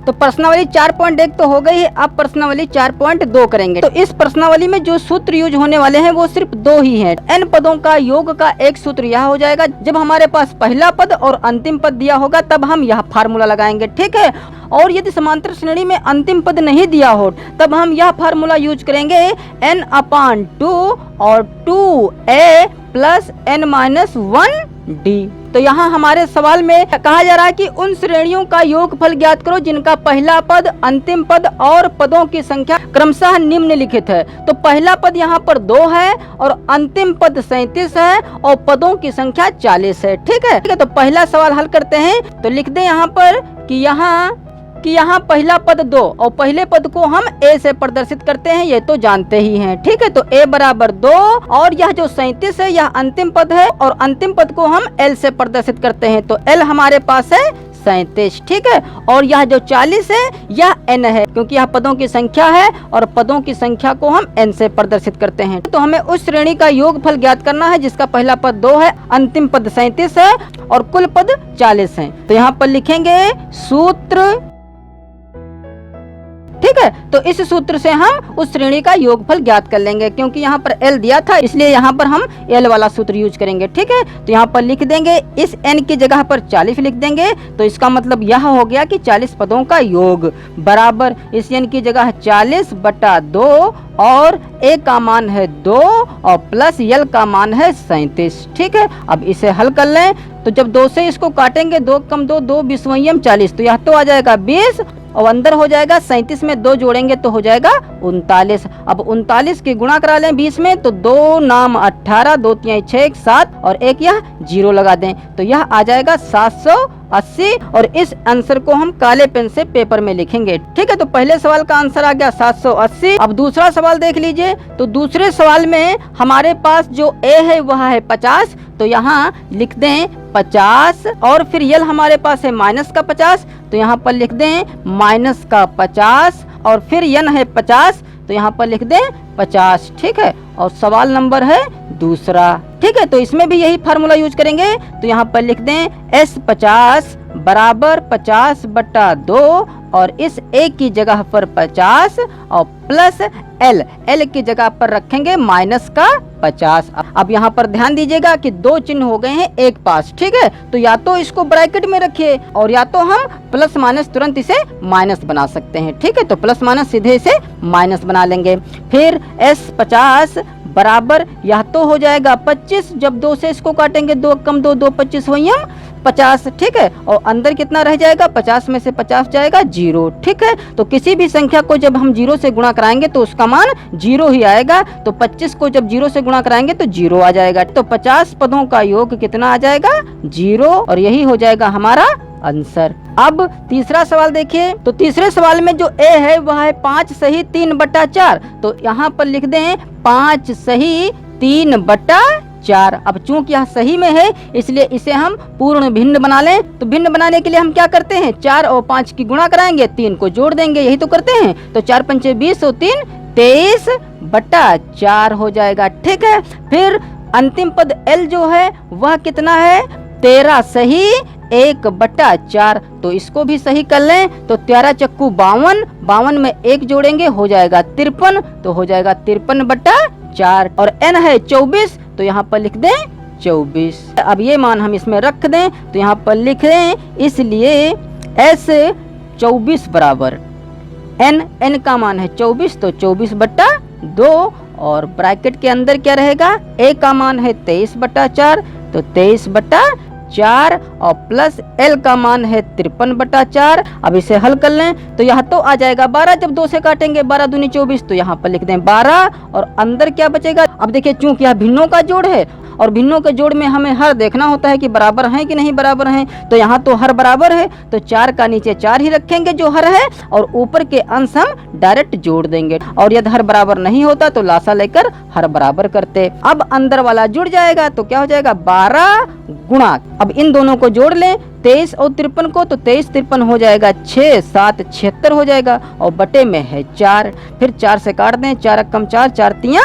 तो प्रश्नावली 4.1 तो हो गई है, अब प्रश्नावली 4.2 करेंगे। तो इस प्रश्नावली में जो सूत्र यूज होने वाले हैं वो सिर्फ 2 ही हैं। n पदों का योग का एक सूत्र यह हो जाएगा, जब हमारे पास पहला पद और अंतिम पद दिया होगा तब हम यह फार्मूला लगाएंगे, ठीक है। और यदि समांतर श्रेणी में अंतिम पद नहीं दिया हो तब हम यह फार्मूला यूज करेंगे n/2 और 2a प्लस n-1d। तो यहाँ हमारे सवाल में कहा जा रहा है कि उन श्रेणियों का योगफल ज्ञात करो जिनका पहला पद, अंतिम पद और पदों की संख्या क्रमशः निम्नलिखित है। तो पहला पद यहाँ पर 2 है और अंतिम पद 37 है और पदों की संख्या 40 है, ठीक है। तो पहला सवाल हल करते हैं। तो लिख दें यहाँ पर कि यहाँ पहला पद 2 और पहले पद को हम a से प्रदर्शित करते हैं, ये तो जानते ही हैं, ठीक है। तो a बराबर 2 और यह जो 37 है यह अंतिम पद है और अंतिम पद को हम l से प्रदर्शित करते हैं। तो l हमारे पास है 37, ठीक है। और यह जो 40 है यह n है, क्योंकि यह पदों की संख्या है और पदों की संख्या को हम n से प्रदर्शित करते हैं। तो हमें उस श्रेणी का योगफल ज्ञात करना है जिसका पहला पद 2 है, अंतिम पद 37 है और कुल पद 40 है। तो यहाँ पर लिखेंगे सूत्र, ठीक है। तो इस सूत्र से हम उस श्रेणी का योगफल ज्ञात कर लेंगे, क्योंकि यहाँ पर l दिया था इसलिए यहाँ पर हम l वाला सूत्र यूज करेंगे, ठीक है। तो यहाँ पर लिख देंगे, इस n की जगह पर 40 लिख देंगे। तो इसका मतलब यह हो गया कि 40 पदों का योग बराबर इस n की जगह 40/2 और a का मान है 2 और प्लस l का मान है 37, ठीक है। अब इसे हल कर लें। तो जब 2 से इसको काटेंगे, 2 कम 2 2 20 40, तो यह तो आ जाएगा 20 और अंदर हो जाएगा 37 में 2 जोड़ेंगे तो हो जाएगा 39। अब 39 की गुणा करा लें 20 में, तो 2 नाम 18, 2 3 6 7 और एक यह 0 लगा दें, तो यह आ जाएगा 780। और इस आंसर को हम काले पेन से पेपर में लिखेंगे, ठीक है। तो पहले सवाल का आंसर आ गया 780। अब दूसरा सवाल देख लीजिए। तो दूसरे सवाल में हमारे पास जो a है वह है 50, तो यहाँ लिख दें 50 और फिर यल हमारे पास है माइनस का 50, तो यहाँ पर लिख दें माइनस का 50 और फिर यन है 50, तो यहाँ पर लिख दें 50, ठीक है। और सवाल नंबर है दूसरा, ठीक है। तो इसमें भी यही फार्मूला यूज करेंगे। तो यहाँ पर लिख दें S50 बराबर 50/2 और इस a की जगह पर 50 और प्लस l की जगह पर रखेंगे माइनस का 50। अब यहाँ पर ध्यान दीजिएगा कि 2 चिन्ह हो गए हैं एक पास, ठीक है। तो या तो इसको ब्रैकेट में रखिए और या तो हम प्लस माइनस तुरंत इसे माइनस बना सकते हैं, ठीक है। तो प्लस माइनस सीधे इसे माइनस बना लेंगे। फिर S50 बराबर यह तो हो जाएगा 25, जब 2 से इसको काटेंगे 2 कम 2 2 25 वही 50, ठीक है। और अंदर कितना रह जाएगा, 50 में से 50 जाएगा 0, ठीक है। तो किसी भी संख्या को जब हम 0 से गुणा कराएंगे तो उसका मान 0 ही आएगा। तो 25 को जब 0 से गुणा कराएंगे तो 0 आ जाएगा। तो 50 पदों का योग कितना आ जाएगा, 0, और यही हो जाएगा हमारा आंसर। अब तीसरा सवाल देखिए। तो तीसरे सवाल में जो a है वह है 5 सही 3/4, तो यहाँ पर लिख दें 5 सही 3/4। अब चूंकि यह सही में है इसलिए इसे हम पूर्ण भिन्न बना लें। तो भिन्न बनाने के लिए हम क्या करते हैं, 4 और 5 की गुणा कराएंगे, 3 को जोड़ देंगे, यही तो करते हैं। तो 4 पंचे 20 और 3 23/4 हो जाएगा, ठीक है। फिर अंतिम पद l जो है वह कितना है, 13 सही 1/4, तो इसको भी सही कर लें। तो 13 चक्कू 52, 52 में 1 जोड़ेंगे हो जाएगा 53, तो हो जाएगा 53/4। और n है 24, तो यहाँ पर लिख दें 24। अब ये मान हम इसमें रख दें, तो यहाँ पर लिख दें, इसलिए S 24 बराबर n का मान है 24, तो 24/2 और ब्रैकेट के अंदर क्या रहेगा, a का मान है 23/4, तो 23/4 और प्लस l का मान है 53/4। अब इसे हल कर लें तो यह तो आ जाएगा 12, जब 2 से काटेंगे 12 दूनी 24, तो यहाँ पर लिख दें 12 और अंदर क्या बचेगा। अब देखिए चूंकि यह भिन्नों का जोड़ है और भिन्नों के जोड़ में हमें हर देखना होता है कि बराबर हैं कि नहीं बराबर हैं। तो यहाँ तो हर बराबर है, तो 4 का नीचे 4 ही रखेंगे जो हर है और ऊपर के अंश हम डायरेक्ट जोड़ देंगे। और यदि हर बराबर नहीं होता तो लासा लेकर हर बराबर करते। अब अंदर वाला जुड़ जाएगा, तो क्या हो जाएगा 12 गुणा, अब इन दोनों को जोड़ लें 23 और 53 को, तो 23 53 हो जाएगा 6 7 76 हो जाएगा और बटे में है 4। फिर 4 से काट दें, 4 कम 4 4 3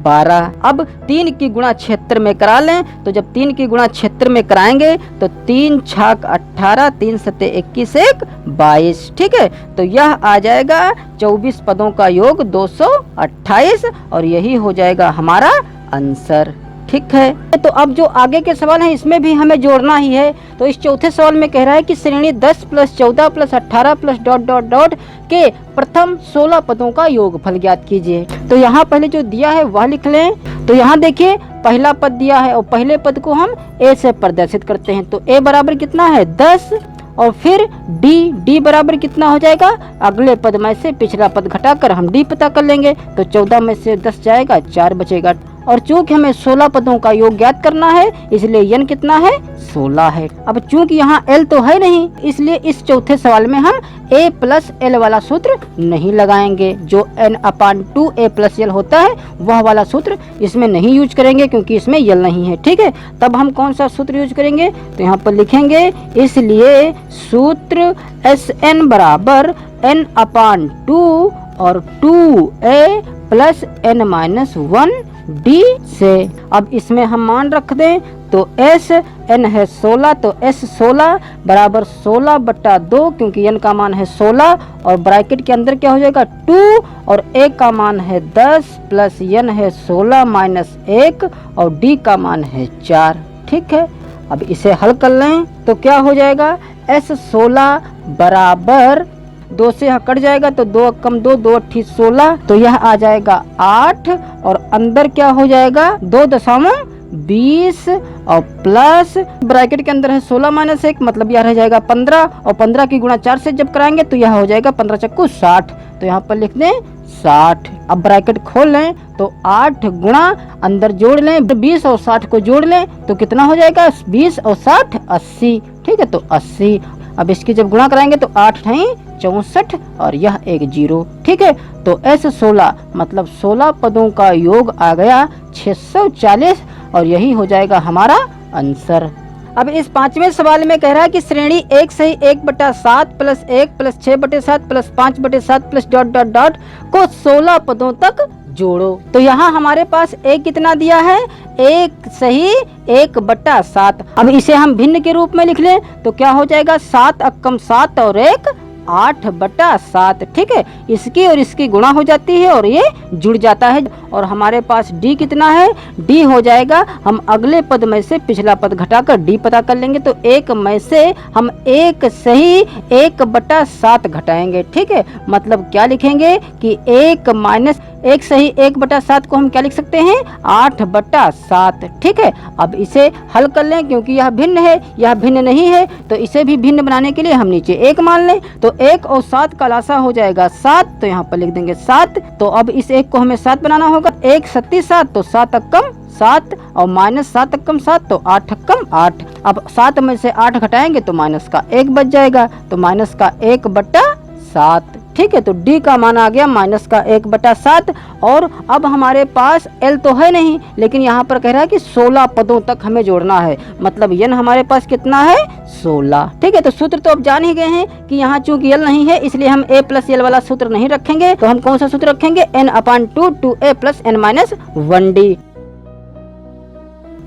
12। अब 3 की गुणा 76 में करा लें, तो जब 3 की गुणा 76 में कराएंगे तो 3 छाक 18, 3 सत्ते 21, 1 22। ठीक है, तो यह आ जाएगा 24 पदों का योग 228 और यही हो जाएगा हमारा आंसर। ठीक है, तो अब जो आगे के सवाल हैं इसमें भी हमें जोड़ना ही है। तो इस चौथे सवाल में कह रहा है कि श्रेणी 10 plus 14 plus 18 plus dot dot dot के प्रथम 16 पदों का योगफल ज्ञात कीजिए। तो यहाँ पहले जो दिया है वह लिख लें। तो यहाँ देखिए पहला पद दिया है और पहले पद को हम ए से प्रदर्शित करते हैं। तो ए बराबर कितना है 10 और फिर डी बराबर कितना हो जाएगा, अगले पद में से पिछला पद घटाकर हम डी पता कर लेंगे। तो 14 में से 10 जाएगा, 4 बचेगा। और चूंकि हमें 16 पदों का योग ज्ञात करना है इसलिए n कितना है 16 है। अब चूंकि यहाँ l तो है नहीं इसलिए इस चौथे सवाल में हम a प्लस एल वाला सूत्र नहीं लगाएंगे। जो n/2 a प्लस एल होता है वह वाला सूत्र इसमें नहीं यूज करेंगे क्योंकि इसमें यल नहीं है। ठीक है, तब हम कौन सा सूत्र यूज करेंगे, तो यहाँ पर लिखेंगे इसलिए सूत्र Sn बराबर n/2 और 2a प्लस n-1 डी से। अब इसमें हम मान रख दें तो एस एन है 16, तो एस 16 बराबर 16/2 क्योंकि n का मान है 16 और ब्रैकेट के अंदर क्या हो जाएगा 2 और a का मान है 10 प्लस n है 16 माइनस 1 और d का मान है 4। ठीक है, अब इसे हल कर लें तो क्या हो जाएगा एस 16 बराबर 2 से यहाँ कट जाएगा तो 2 कम 2, 2 अट्ठी 16, तो यह आ जाएगा 8 और अंदर क्या हो जाएगा 2.20 और प्लस ब्रैकेट के अंदर है 16 माइनस 1 मतलब यह रह जाएगा 15 और 15 की गुणा 4 से जब कराएंगे तो यह हो जाएगा 15 चक्कू 60। तो यहाँ पर लिख दें 60। अब ब्रैकेट खोल लें तो 8 गुणा अंदर जोड़ लें 20 और 60 को जोड़ लें तो कितना हो जाएगा 20 और 60 80। ठीक है, तो 80। अब इसकी जब गुणा कराएंगे तो 8 नहीं 64 और यह एक 0। ठीक है, तो एस 16 मतलब 16 पदों का योग आ गया 640 और यही हो जाएगा हमारा आंसर। अब इस 5वें सवाल में कह रहा है कि श्रेणी 1 सही 1/7 plus 1 plus 6/7 plus 5/7 plus dot dot dot को 16 पदों तक जोड़ो। तो यहाँ हमारे पास एक कितना दिया है 1 सही 1/7। अब इसे हम भिन्न के रूप में लिख लें तो क्या हो जाएगा 7 अक्कम 7 और 1 8/7। ठीक है, इसकी और इसकी गुणा हो जाती है और ये जुड़ जाता है और हमारे पास d कितना है, d हो जाएगा हम अगले पद में से पिछला पद घटाकर d पता कर लेंगे। तो 1 में से हम 1 सही 1/7 घटाएंगे। ठीक है, मतलब क्या लिखेंगे कि 1 माइनस 1 सही 1/7 को हम क्या लिख सकते हैं 8/7। ठीक है, अब इसे हल कर लें क्योंकि यह भिन्न है यह भिन्न नहीं है तो इसे भी भिन्न बनाने के लिए हम नीचे 1 मान लें। तो 1 और 7 का लासा हो जाएगा 7, तो यहाँ पर लिख देंगे 7। तो अब इस 1 को हमें 7 बनाना होगा। 1 सत्ती 7 तो 7 अक्कम 7 और माइनस 7 अक्कम 7 तो 8 अक्कम 8। अब 7 में से 8 घटाएंगे तो माइनस का 1 बच जाएगा, तो माइनस का 1/7। ठीक है, तो d का मान आ गया माइनस का 1/7। और अब हमारे पास l तो है नहीं लेकिन यहाँ पर कह रहा है कि 16 पदों तक हमें जोड़ना है, मतलब n हमारे पास कितना है 16। ठीक है, तो सूत्र तो अब जान ही गए हैं कि यहाँ चूंकि l नहीं है इसलिए हम a प्लस l वाला सूत्र नहीं रखेंगे। तो हम कौन सा सूत्र रखेंगे n/2 2a प्लस n-1d।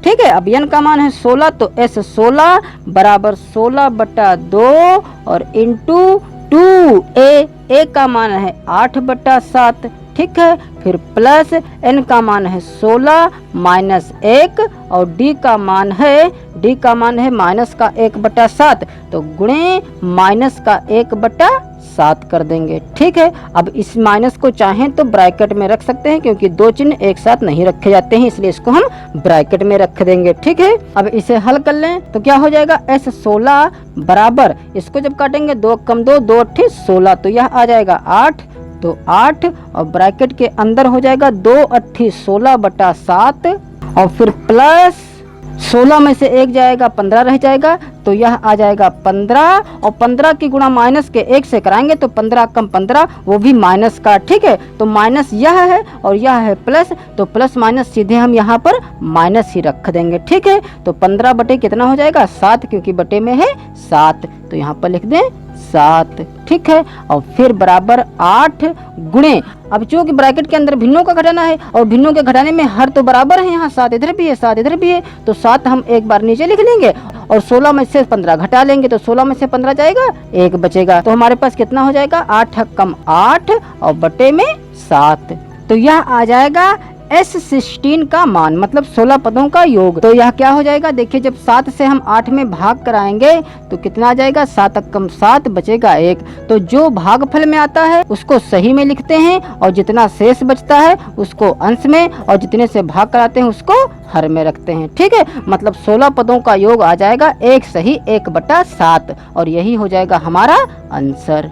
ठीक है, अब n का मान है 16 तो s 16 बराबर 16/2 और इंटू 2a का मान है 8/7। ठीक है, फिर प्लस n का मान है 16 माइनस 1 और d का मान है माइनस का 1/7 तो गुणे माइनस का 1/7 कर देंगे। ठीक है, अब इस माइनस को चाहें तो ब्रैकेट में रख सकते हैं क्योंकि दो चिन्ह एक साथ नहीं रखे जाते हैं इसलिए इसको हम ब्रैकेट में रख देंगे। ठीक है, अब इसे हल कर लें तो क्या हो जाएगा s 16 बराबर इसको जब काटेंगे 2 कम 2 2 अट्ठी 16 तो यह आ जाएगा 8, तो 8 और ब्रैकेट के अंदर हो जाएगा 2 अट्ठी 16/7 और फिर प्लस 16 में से 1 जाएगा 15 रह जाएगा तो यह आ जाएगा 15 और 15 की गुणा माइनस के 1 से कराएंगे तो 15 कम 15 वो भी माइनस का। ठीक है, तो माइनस यह है और यह है प्लस, तो प्लस माइनस सीधे हम यहाँ पर माइनस ही रख देंगे। ठीक है, तो 15 बटे कितना हो जाएगा 7 क्योंकि बटे में है 7 तो यहाँ पर लिख दें 7। ठीक है, और फिर बराबर 8 गुणे अब चूंकि ब्रैकेट के अंदर भिन्नों का घटाना है और भिन्नों के घटाने में हर तो बराबर है, यहाँ 7 इधर भी है 7 इधर भी है, तो 7 हम एक बार नीचे लिख लेंगे और 16 में से 15 घटा लेंगे तो 16 में से 15 जाएगा, 1 बचेगा। तो हमारे पास कितना हो जाएगा, 8 कम 8 और बटे में 7। तो यह आ जाएगा S16 का मान, मतलब 16 पदों का योग। तो यह क्या हो जाएगा, देखिए जब 7 से हम 8 में भाग कराएंगे तो कितना आ जाएगा, 7 कम 7 बचेगा 1। तो जो भागफल में आता है उसको सही में लिखते हैं और जितना शेष बचता है उसको अंश में और जितने से भाग कराते हैं उसको हर में रखते हैं। ठीक है, मतलब 16 पदों का योग आ जाएगा 1 सही 1/7 और यही हो जाएगा हमारा आंसर।